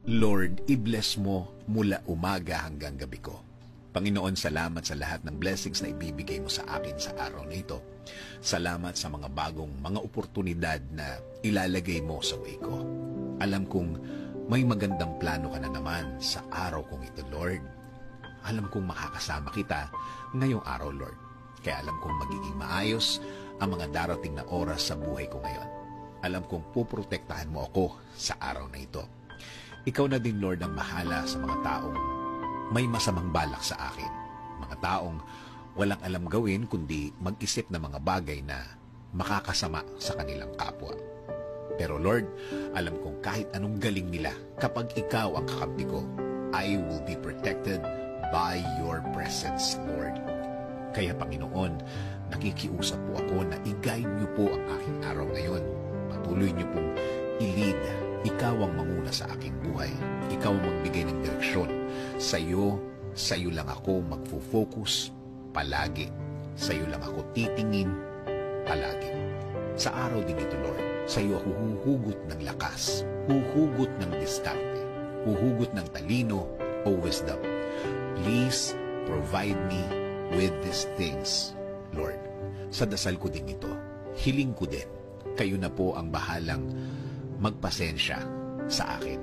Lord, i-bless mo mula umaga hanggang gabi ko. Panginoon, salamat sa lahat ng blessings na ibibigay mo sa akin sa araw na ito. Salamat sa mga bagong mga oportunidad na ilalagay mo sa way ko. Alam kong may magandang plano ka na naman sa araw kong ito, Lord. Alam kong makakasama kita ngayong araw, Lord. Kaya alam kong magiging maayos ang mga darating na oras sa buhay ko ngayon. Alam kong puprotektahan mo ako sa araw na ito. Ikaw na din, Lord, ang bahala sa mga taong may masamang balak sa akin. Mga taong walang alam gawin kundi mag-isip ng mga bagay na makakasama sa kanilang kapwa. Pero Lord, alam kong kahit anong galing nila, kapag ikaw ang kakampi ko, I will be protected by your presence, Lord. Kaya Panginoon, nakikiusap po ako na i-guide niyo po ang aking araw ngayon. Patuloy niyo pong i-lead. Ikaw ang manguna sa aking buhay. Ikaw ang magbigay ng direksyon. Sa'yo lang ako magfo-focus palagi. Sa'yo lang ako titingin palagi. Sa araw din ito, Lord, sa'yo ako huhugot ng lakas, huhugot ng diskarte, huhugot ng talino o wisdom. Please provide me with these things, Lord. Sa dasal ko din ito, hiling ko din, kayo na po ang bahalang magpasensya sa akin.